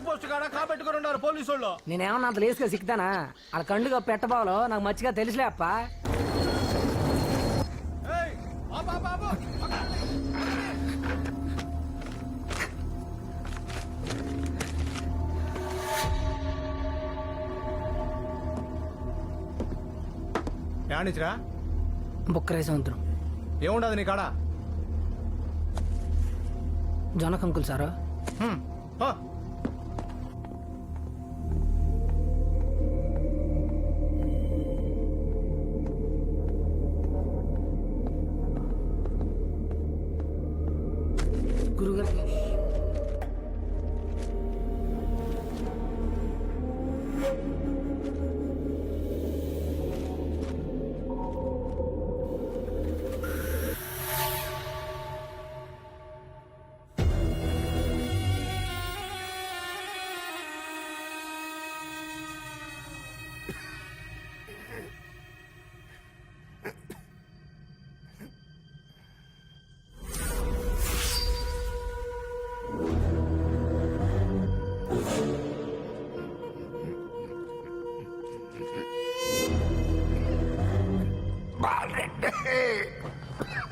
Post కాడ కాబెట్టుకుని ఉన్నారు police వాళ్ళు. నేనేమన్నా అంత లేసుగా సిక్తానా? వాళ్ళ కండుగా పెట్టబాలో నాకు మంచిగా తెలుసులే అప్ప. ఏయ్, బాబా, బాబా. ఏమనిచ్చిరా? బుక్కరే సముద్రం ఏముండదు నీ కాడ? జొన్నకంకులు సారు. గురుగారు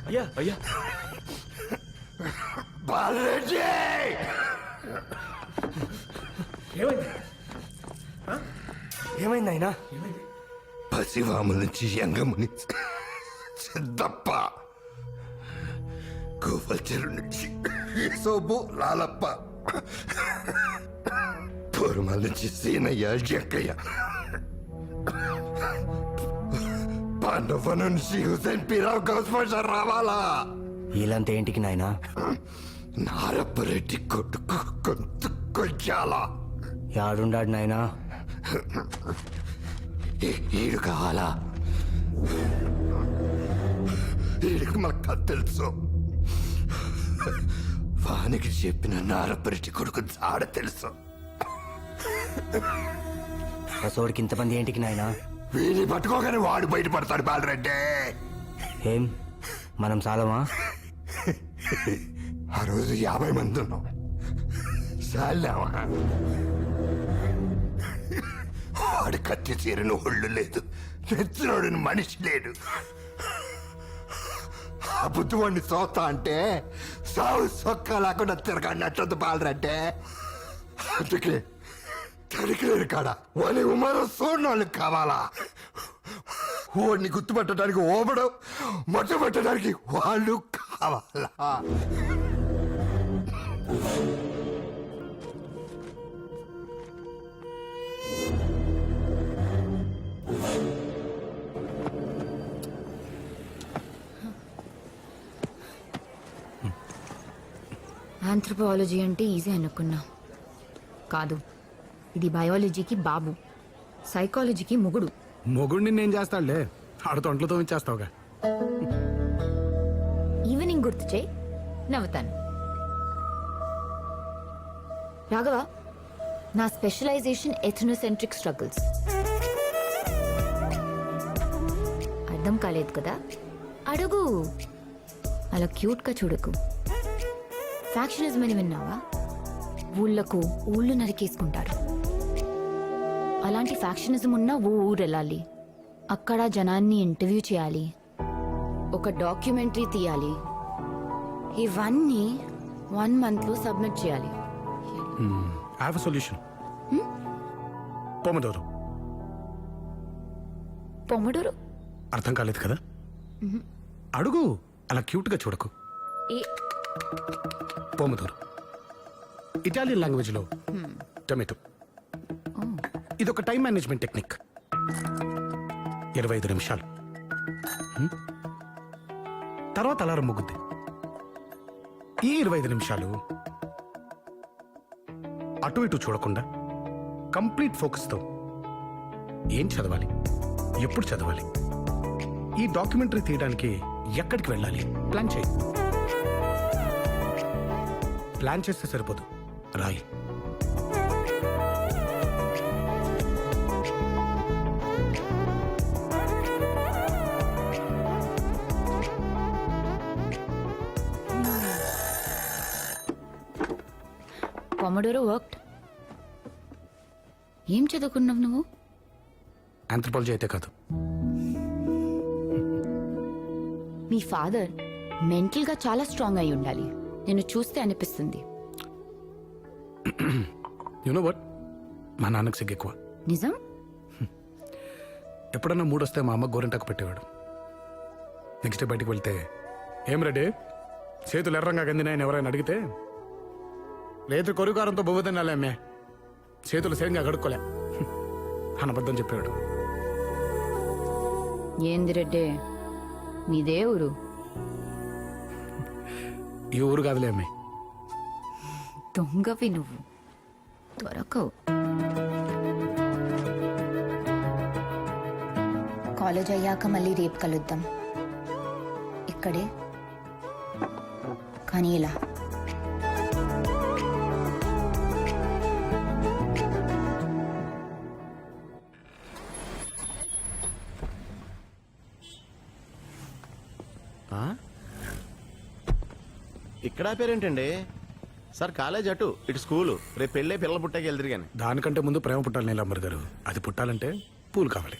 అయ్యా అయ్యా బాలరెడ్డి ఏమైంది ఆయన? పసివాముల నుంచి యంగముని సిద్ధప్ప, గోవల్చెరు నుంచి సోబు లాలప్ప, పూర్మల నుంచి సీనయ్య జక్కయ్య, పాండవ నుంచి హుసేన్ పీరావు గౌస్పషర్ రావాలా. వీళ్ళంతా ఏంటికి నాయనా? నారప్పరెడ్డి కొడుకు గొంతు కొయ్యాలా. యాడుండాడు నాయనా? ఈడు కావాలా? ఈడికి మనకు తెలుసు. వానికి చెప్పిన నారప్పరెడ్డి కొడుకు జాడ తెలుసు. అసోడికి ఇంతమంది ఏంటికి నాయనా? వీని పట్టుకోగానే వాడు బయటపడతాడు బాలరెడ్డి. ఏం మనం చాలమా? ఆ రోజు 50 మంది ఉన్నాం. చాలావా? వాడు కత్తి చీరని ఒళ్ళు లేదు, నెచ్చినోడిని మనిషి లేడు. ఆ బుద్ధివాడిని చూస్తా అంటే సావు సొక్క లేకుండా తిరగన్నట్టు బాలరెడ్డి. అందుకే తరికిలేరు కాడ వాని ఉమరు సోనాళ్ళకి కావాలా. వాడిని గుర్తుపట్టడానికి ఓబడం, మొట్ట పెట్టడానికి వాళ్ళు కావాలా. ఆంథ్రోపాలజీ అంటే ఈజీ అనుకున్నా. కాదు, ఇది బయాలజీకి బాబు, సైకాలజీకి మొగుడు. మొగుడిని నేను చేస్తాడులే, ఆడుతో ఒంట్లతో ఇచ్చేస్తావుగా. ఈవినింగ్ గుర్తు చేయి, నవ్వుతాను. రాఘవ, నా స్పెషలైజేషన్ ఎథ్నోసెంట్రిక్ స్ట్రగుల్స్. అర్థం కాలేదు కదా? అడుగు. అలా క్యూట్గా చూడకు. ఫ్యాక్షనిజం అని విన్నావా? ఊళ్ళకు ఊళ్ళు నరికేసుకుంటారు. అలాంటి ఫ్యాక్షనిజం ఉన్న ఊరు వెళ్ళాలి, అక్కడ జనాన్ని ఇంటర్వ్యూ చేయాలి, ఒక డాక్యుమెంటరీ తీయాలి. ఇవన్నీ 1 monthలో సబ్మిట్ చేయాలి. I have a solution. Pomodoro. Pomodoro అర్థం కాలేదు కదా? అడుగు, అలా క్యూట్గా చూడకు. పొమడోరో ఇటాలియన్ లాంగ్వేజ్ లో టొమాటో. ఇదొక టైం మేనేజ్మెంట్ టెక్నిక్. 25 నిమిషాలు తర్వాత అలారం ముగ్గుద్ది. ఈ 25 నిమిషాలు అటు ఇటు చూడకుండా కంప్లీట్ ఫోకస్తో ఏం చదవాలి, ఎప్పుడు చదవాలి, ఈ డాక్యుమెంటరీ తీయడానికి ఎక్కడికి వెళ్ళాలి ప్లాన్ చేయి. ప్లాన్ చేస్తే సరిపోదు, రాయి. Pomodoro worked. ఏం చదువుకున్నావు నువ్వు? ఆంథ్రపాలజీ అయితే కాదు. మీ ఫాదర్ మెంటల్గా చాలా స్ట్రాంగ్ అయి ఉండాలి. నేను చూస్తే అనిపిస్తుంది. యునో వాట్, మా నాన్నకు సిగ్గు ఎక్కువ. నిజం? ఎప్పుడన్నా మూడొస్తే మా అమ్మ గోరింటాకు పెట్టేవాడు. నెక్స్ట్ డే బయటికి వెళ్తే, ఏం రెడీ చేతులు ఎర్రంగా కందినాయని ఎవరైనా అడిగితే, లేదు కొరుకారంతో బొవ్వ తినాలే అమ్మే, చేతులు సేంగా కడుక్కోలే అని అబద్ధం చెప్పేవాడు. ఏంది రెడ్డే, మీదే ఊరు? ఈ ఊరు కాదులే అమ్మే. దొంగవి నువ్వు, దొరకవు. కాలేజ్ అయ్యాక మళ్ళీ రేపు కలుద్దాం ఇక్కడే, కానీ ఇలా. ఇక్కడ పేరేంటండి సార్? కాలేజ్ అటు, ఇటు స్కూలు. రేపు పెళ్ళే పిల్లలు పుట్టాకి వెళ్తారు కానీ. దానికంటే ముందు ప్రేమ పుట్టాలి నీలమ్మర్ గారు. అది పుట్టాలంటే పూలు కావాలి.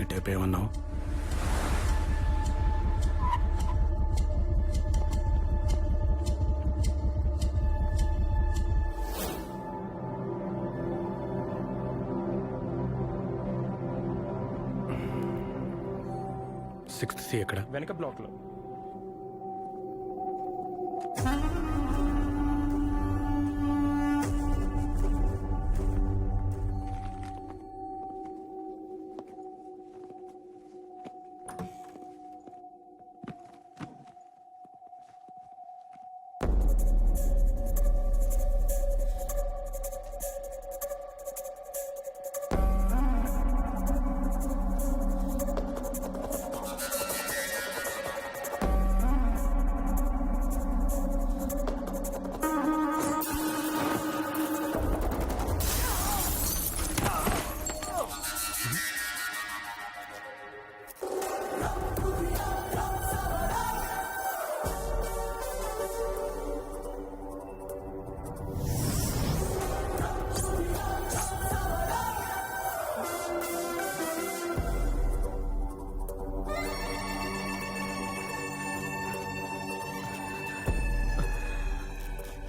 ఇటేపు ఏమన్నావు? సిక్స్త్ సి ఎక్కడ? వెనక బ్లాక్ లో.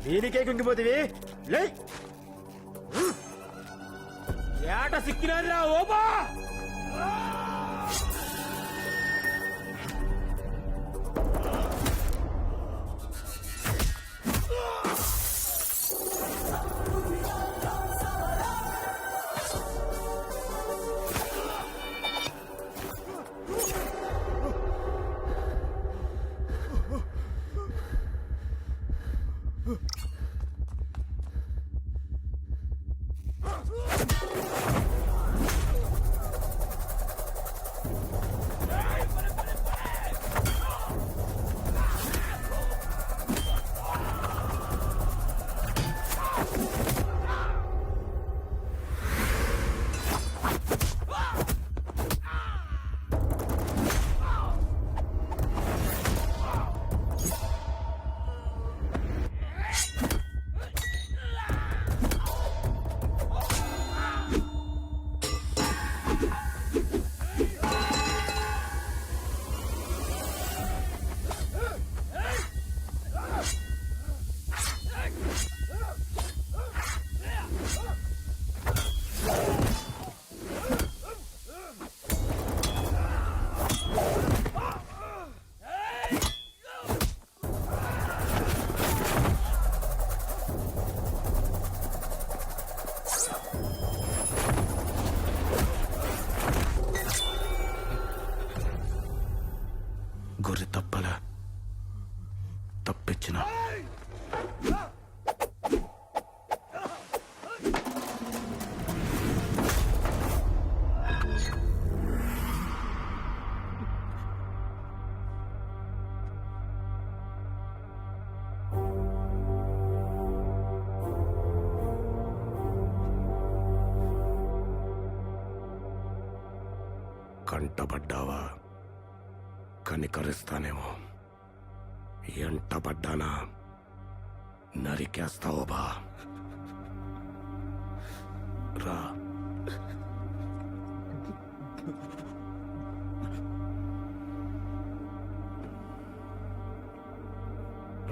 దీనికే కుంగిపోతివి లే. ఏట సిక్కినారా ఓబా. కంటపడ్డావా కనికరిస్తానేమో, ఎంటపడ్డానా నరికేస్తావో బా. రా.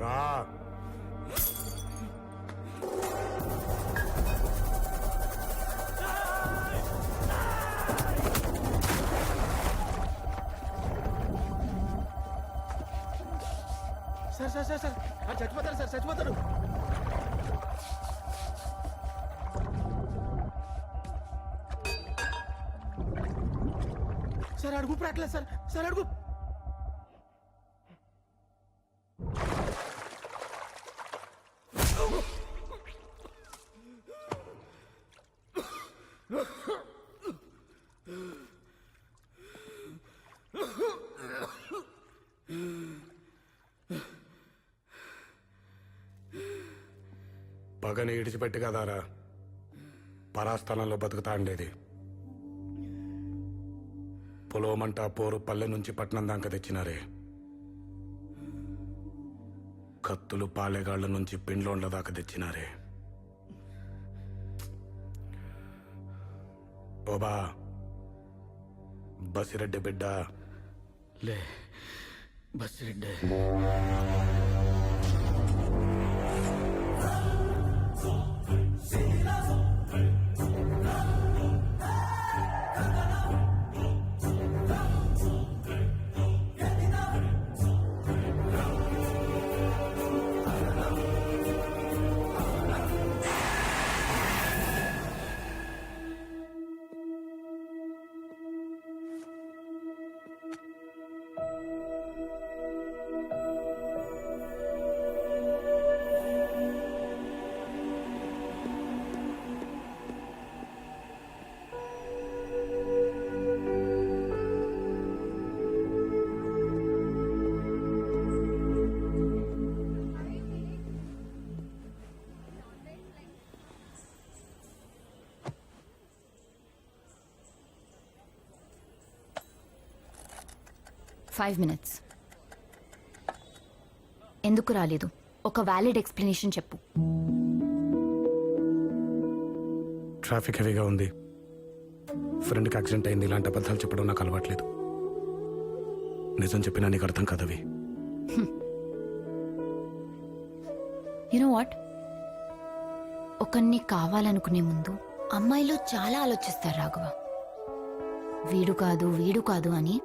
రా. సార్ చచ్చిపోతారు సార్, చచ్చిపోతారు. సార్ అడుగు రావట్లేదు సార్, సార్ అడుగు. పగని ఇడిచిపెట్టి కదారా పరాస్థానంలో బతుకుతా ఉండేది. పొలోమంట పోరు పల్లె నుంచి పట్నం దాకా తెచ్చినారే. కత్తులు పాలెగాళ్ల నుంచి పిండ్లోండ్ల దాకా తెచ్చినారే. ఓబా బసిరెడ్డి బిడ్డ లే బసిరెడ్డి. Five minutes. ఎందుకు రాలేదు? ఒక వ్యాలిడ్ ఎక్స్ప్లెనేషన్ చెప్పు. ట్రాఫిక్ హెవీగా ఉంది, ఫ్రెండ్కి యాక్సిడెంట్ అయింది. ఇలాంటి అబద్ధాలు చెప్పడం నాకు అలవాట్లేదు. నిజం చెప్పినా నీకు అర్థం కాదవి. యునో వాట్, ఒకరిని కావాలనుకునే ముందు అమ్మాయిలు చాలా ఆలోచిస్తారు రాఘవ. వీడు కాదు అని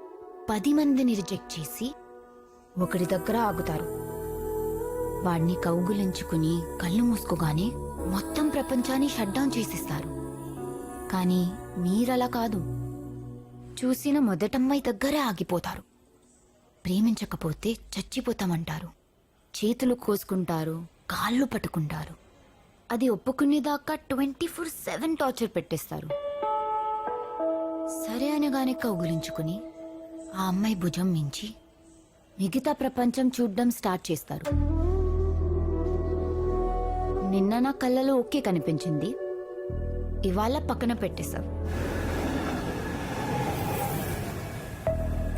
10 మందిని రిజెక్ట్ చేసి ఒకడి దగ్గర ఆగుతారు. వాడిని కౌగులించుకుని కళ్ళు మూసుకోగానే మొత్తం ప్రపంచాన్ని షట్ డౌన్ చేసిస్తారు. కానీ మీరలా కాదు. చూసిన మొదటమ్మాయి దగ్గరే ఆగిపోతారు. ప్రేమించకపోతే చచ్చిపోతామంటారు. చేతులు కోసుకుంటారు, కాళ్ళు పట్టుకుంటారు. అది ఒప్పుకునేదాకా 24/7 టార్చర్ పెట్టేస్తారు. సరే అనగానే కౌగులించుకుని ఆ అమ్మాయి భుజం మించి మిగతా ప్రపంచం చూడ్డం స్టార్ట్ చేస్తారు. నిన్న నా కళ్ళలో ఓకే కనిపించింది, ఇవాళ పక్కన పెట్టేశారు.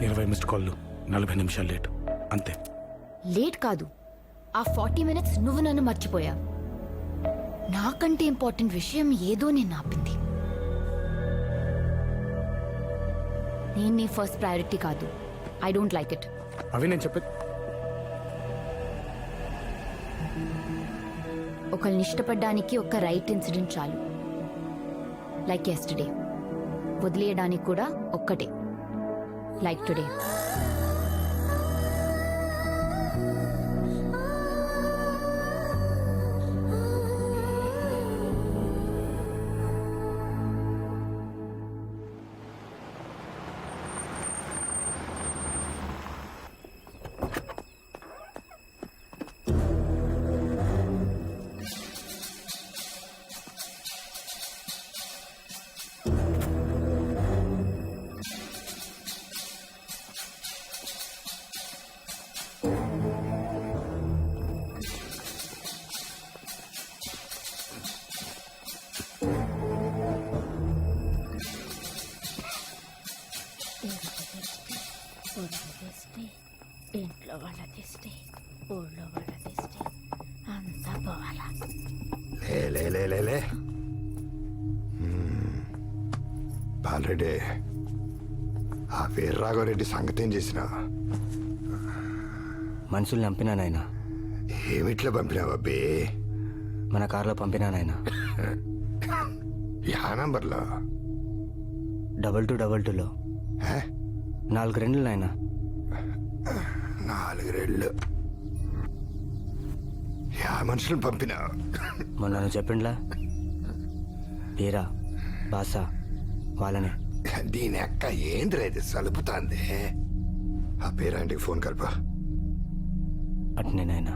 20 మిస్డ్ కాళ్ళు, 40 నిమిషాలు లేట్, అంతే. లేట్ కాదు, ఆ 40 మినిట్స్ నువ్వు నన్ను మర్చిపోయా. నాకంటే ఇంపార్టెంట్ విషయం ఏదో నేను ఆపింది. నేను నీ ఫస్ట్ ప్రయారిటీ కాదు. I don't like it. అవి నేను చెప్పే ఒకరిని ఇష్టపడడానికి ఒక రైట్ ఇన్సిడెంట్ చాలు. Like yesterday. వదిలేయడానికి కూడా ఒక్కటే, లైక్ టుడే. పోవాలా? లే లే లే లే లే బాలరెడ్డి, ఆ వీర్రాఘవరెడ్డి సంగతి ఏం చేసినా? మనుషుల్ని చంపినా నాయనా. ఏమిట్లో పంపినావు అబ్బే? మన కారులో పంపినా నాయనా. యా నంబర్లో? 2222లో. హే? 4 రెండ్లు నాయనా. 4 రెళ్ళు. యా మనుషులను పంపినావు? మొన్న నువ్వు చెప్పిండ్లా వీరా బాసా వాళ్ళనే. దీని అక్క ఏంద్రా ఇది సలుపుతాంది? ఆ పేరాంటికి ఫోన్ కలప. అట్నే నాయనా.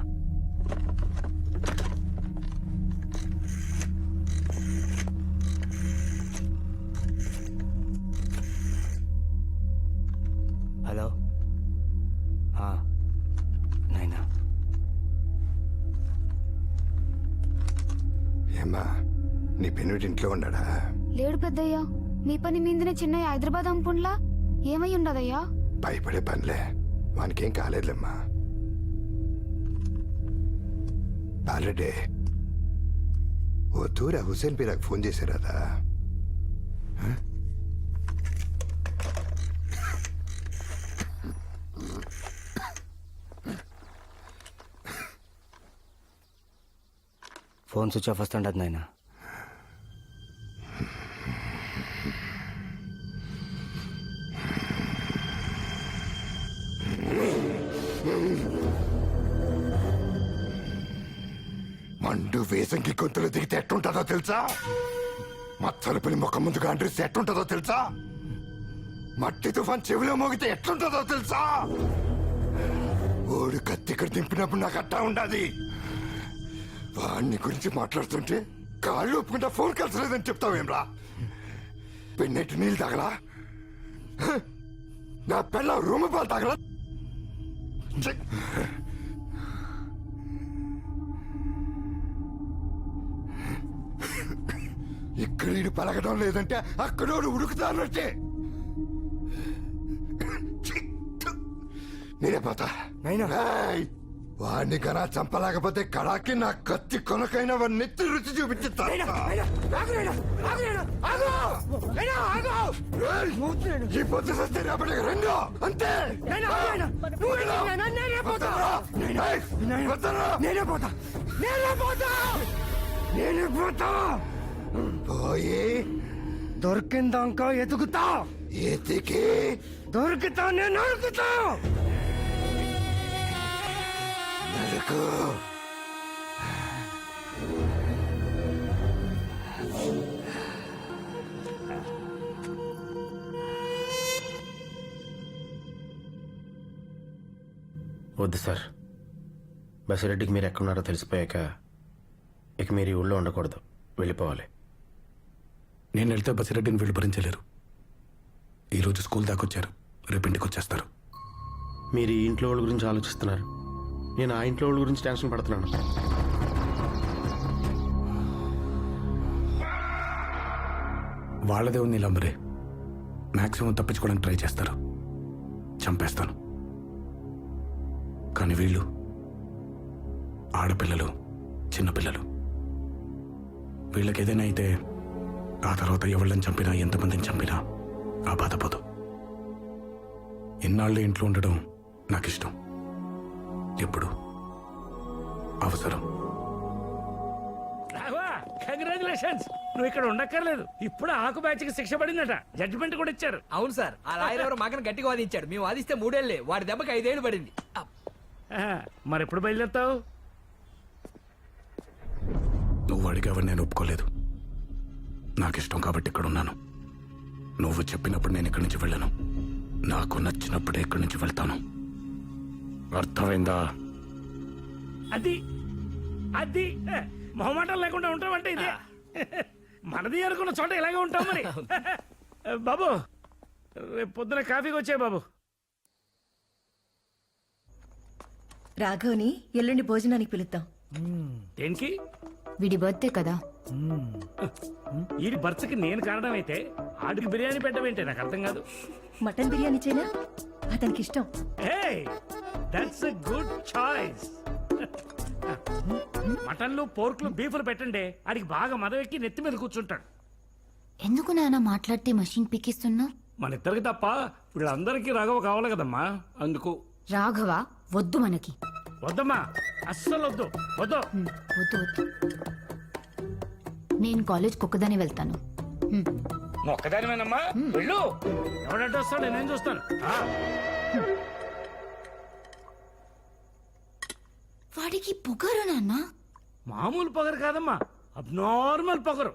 హలో నాయనా. ఏమ్మా, నీ పెన్నుటి ఇంట్లో ఉన్నాడా? లేడు పెద్దయ్యా. మీ పని మీందనే చిన్నయ్య హైదరాబాద్ అంపుండ్లా ఏమై ఉండదయ్యా? భయపడే పనిలే, వానికేం కాలేదులేమ్మా. బాలరెడ్డి, ఓ తూర హుసేన్ పీరాకు ఫోన్ చేశారా? ఫోన్ స్విచ్ ఆఫ్ వస్తుండదు నాయనా. మండు వేసంగి గొంతులు దిగితే ఎట్టుంటుందో తెలుసా? మచ్చల పని ముఖం ముందుగా అండ్రిస్తే ఎట్టుంటుందో తెలుసా? మట్టి తుఫాన్ చెవిలో మోగితే ఎట్లుంటుందో తెలుసా? ఓడు కత్తి ఇక్కడ దింపినప్పుడు నాకు అట్టా ఉండాది. వాడిని గురించి మాట్లాడుతుంటే కాళ్ళు ఒప్పుకుంటా ఫోన్ కలిసలేదని చెప్తావేమ్రా? పెన్నెట్టు నీళ్ళు తాగలా? నా పిల్ల రూమ్ పాలు తాగలా? ఛీ! ఇక్కడ ఈడు పలకడం లేదంటే అక్కడోడు ఉడుకుతానంటే నేనే పోతా. ఏయ్! వాడిని కన్నా చంపలేకపోతే కడాకి నా కత్తి కొనకైనా వాడిని నెత్తి రుచి చూపించుతా. ఈ పొద్దు సస్తే రేపటి రెండో అంతే. పోయి దొరికిందాక ఎదుగుతా. ఎతికి దొరికితా నేను నరుకుతా. నరకు. వద్దు సార్, బసిరెడ్డికి మీరు ఎక్కడున్నారో తెలిసిపోయాక ఇక మీరు ఈ ఊళ్ళో ఉండకూడదు, వెళ్ళిపోవాలి. నేను వెళ్తే బసిరెడ్డిని వీళ్ళు భరించలేరు. ఈరోజు స్కూల్ దాకా వచ్చారు, రేపు ఇంటికి వచ్చేస్తారు. మీరు ఈ ఇంట్లో వాళ్ళ గురించి ఆలోచిస్తున్నారు, నేను ఆ ఇంట్లో వాళ్ళ గురించి టెన్షన్ పడుతున్నాను. వాళ్ళదే ఉంది లంబరే. మ్యాక్సిమం తప్పించుకోవడానికి ట్రై చేస్తారు, చంపేస్తాను. కానీ వీళ్ళు ఆడపిల్లలు, చిన్నపిల్లలు. వీళ్ళకి ఏదైనా అయితే ఆ తర్వాత ఎవళ్ళని చంపినా, ఎంతమందిని చంపినా ఆ బాధపోదు. ఇన్నాళ్ళు ఇంట్లో ఉండడం నాకు ఇష్టం. ఎప్పుడు అవసరం. కంగ్రాచులేషన్స్, నువ్వు ఇక్కడ ఉండక్కర్లేదు. ఇప్పుడు ఆకు బ్యాచ్ కి శిక్ష పడిందట, జడ్జిమెంట్ కూడా ఇచ్చారు. అవును సార్, ఆ లాయర్ ఎవరో మాకని గట్టిగా వాదించాడు. మేము వాదిస్తే 3 ఏళ్లే, వాడి దెబ్బకి 5 ఏళ్ళు పడింది. మరి ఎప్పుడు బయలుదేరుతావు? నువ్వు అడిగావని నేను ఒప్పుకోలేదు. నాకు ఇష్టం కాబట్టి ఇక్కడ ఉన్నాను. నువ్వు చెప్పినప్పుడు నేను ఇక్కడి నుంచి వెళ్ళను. నాకు నచ్చినప్పుడే ఇక్కడి నుంచి వెళ్తాను. అర్థమైందా? అది అది మొహమాటం లేకుండా ఉంటామంటే ఇదే మనది అనుకున్న చోట ఇలాగే ఉంటాం మరి. బాబు, రేపు పొద్దున కాఫీకి వచ్చాయి బాబు. రాఘవ్ని ఎల్లుండి భోజనానికి పిలుద్దాం. దేనికి? వీడి బర్త్డే కదా. ఈ బర్త్కి నేను కారణం అయితే ఆడికి బిర్యానీ పెట్టవేంటే నాకు అర్థం కాదు. మటన్ బిర్యానీ చేయనా? అతనికి ఇష్టం. That's a good choice. మటన్లు పోర్కులు బీఫ్లు పెట్టండి ఆడికి బాగా మదవెక్కి నెత్తి మీద కూర్చుంటాడు. ఎందుకు నాన్న మాట్లాడితే మషిన్ పీకిస్తున్నా? మన ఇద్దరికి తప్ప వీళ్ళందరికీ రాఘవ కావాలి కదమ్మా, అందుకు. రాఘవ వద్దు మనకి. వద్దమ్మా, అస్సలు వద్దు వద్దు. వద్దు వద్దు. నేను కాలేజ్కి ఒక్కదానే వెళ్తాను. నువ్వు ఒక్కదానివేనమ్మా, వెళ్ళు. ఎవడంటే వస్తాడు, నేనేం చూస్తాను. వాడికి పొగరు నాన్న. మామూలు పొగరు కాదమ్మా, అబ్నార్మల్ పొగరు.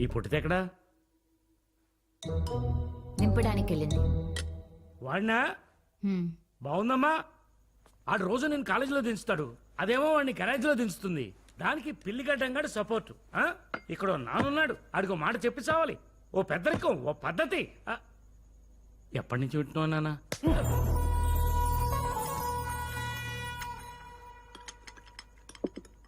ఈ పుట్టితెక్కడా నింపడానికి వెళ్ళింది. వాడినా బాగుందమ్మా. ఆడు రోజు నేను కాలేజీలో దించుతాడు, అదేమో వాడిని గరాజ్లో దించుతుంది. దానికి పిల్లిగడ్డంగాడు సపోర్టు. ఇక్కడ నానున్నాడు, ఆడికో మాట చెప్పి చావాలి. ఓ పెద్దరికం, ఓ పద్ధతి. ఎప్పటి నుంచి వింటున్నావు నాన్న?